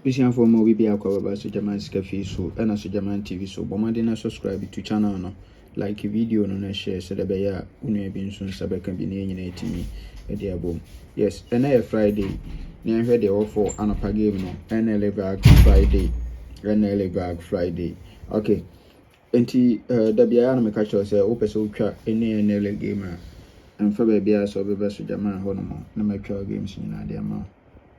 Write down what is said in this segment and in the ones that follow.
Vision for more be a cover so German Cafe so and as German TV so bomardina subscribe to channel no like video no share so the bear unu be soon sabe can be near me yes and Friday near heard the offer anapa game no Nla Vag Friday Nla Vag Friday okay enti da bia na me catch you say o pese utwa ene Nla game and for baby so be so German ho no na me twa games ni na de ama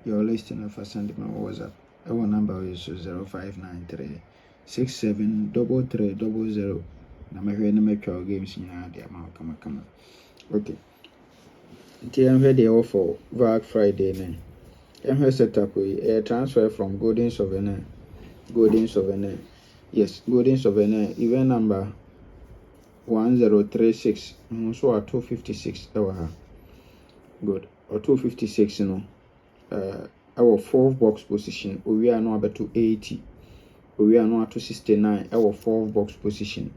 you're listening for send my WhatsApp. Our number is 0593 673300. Na me hwe na me twa games nyina de ama kama. Okay. Nti en hwe de offer Vag Friday ne. En hwe setup we transfer from Golden Souvenir. Yes, Golden Souvenir event number 1036. So 256 ha. Good. Or 256 no. Our 4th box position, we are now about to 80. We are now to 69. Our 4th box position,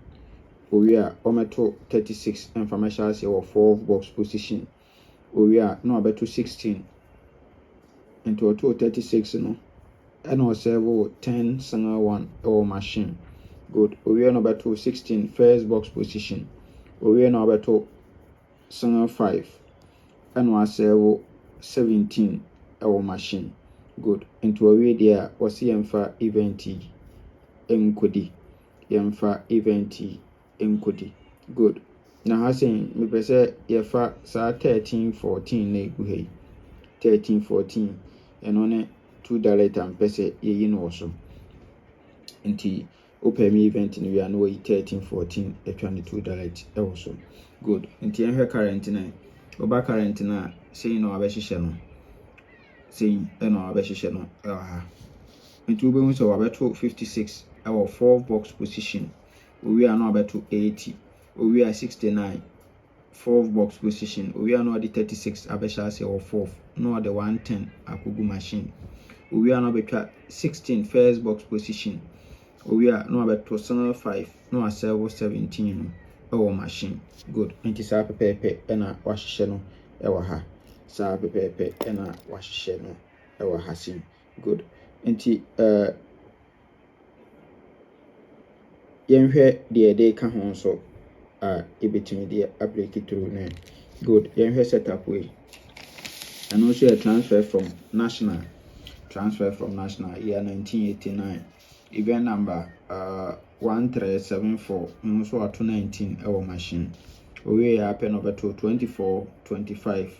we are to 36. Information as our 4th box position, we are now about to 16. Into a 36, no, and our servo 10 singer 1 our machine. Good. We are now about to 16. First box position, we are now about to singer 5, and our servo 17. Our machine. Good. Into a way there was yemfa eventi enkodi. Good. Now hasing me pese yefa sa 13-14 na egu 13-14 and on $2 and pese ye no so. Nti open me event in we are no 13-14 $22 also. Good. Nti en current na oba current na say no abehihye no. Saying no abehihye no ha. Nti we be so abeto 56 our 4th box position. We are now about to 80. We are 69. 4th box position. We are now the 36 abesha say our 4th. No the 110 akugu machine. We are now about 16 first box position. We are now about to 5. No a servo 17 our machine. Good. Nti sa pepe na wahihye no ewa ha. Sa pepe na wahihye no ewa ha sim. Good. Nti yenhwe de ka ho so ebetimi de break through na. Good. Yenhwe setup way. And also a transfer from national year 1989. Event number 1374 also at 219 our machine. We happen over to 24-25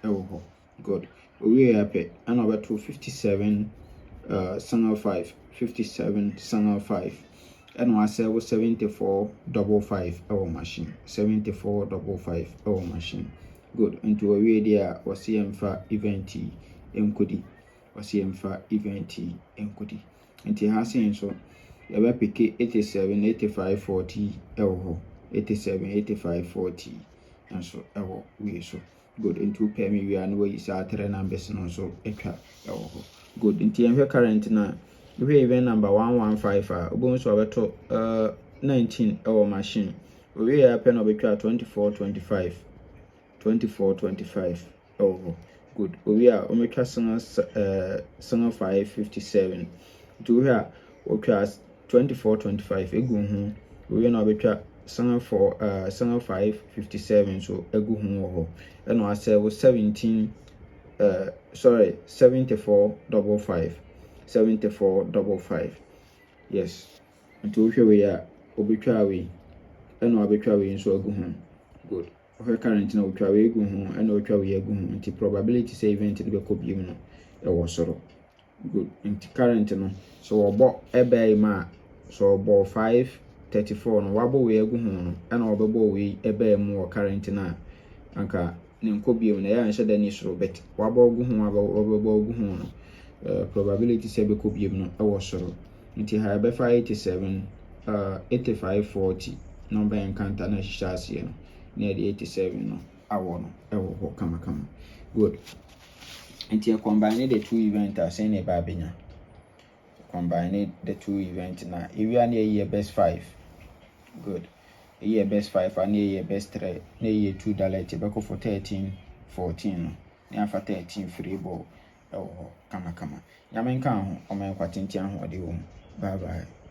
oh good. We happen and over to 57 single 5 57 single 5 and was 74-55 our machine 74-55 our machine. Good. Into a way there was CM event enkodi and he has saying so you pick 87 85 40 87 85 40 and so we so good. Into pay me we are no is our 3 numbers no so good. Into your current now we event number 115 obon so abeto 19 our machine. We happen to be 24-25 good. We are omeka singer 557 to here okay 24-25 egu hu. We na betwa singer 557 so egu hu ho and we say 74-55 yes. Until we are obetwa we and we betwa we so egu hu. Good. Okay, current now twa we gu hu and we twa we gu hu nti probability say event be ko bi mu no e wo soro. Good. Nti current no so obo ebe ma so obo 534 no wabo we gu hu no and obebo we ebe mu wo current na anka ne nko bi mu na ya nhyɛ da ni soro bet wabo gu hu obebo gu hu no probability say be ko bi mu no e wo soro. Nti ha be 87 85 40 number encounter na hihase no near the 87 no awo no ewo ho kama good. And you combine the two events as any babina combine the two events na if you are near your best 5 good year best 5 and year best 3 near $2 tobacco for 13-14 no near for 13 free ball ɛwɔ hɔ kamakama. Nyame nka ho, ɔma yɛn kwatenten ahoɔden wɔ mu. Bye bye.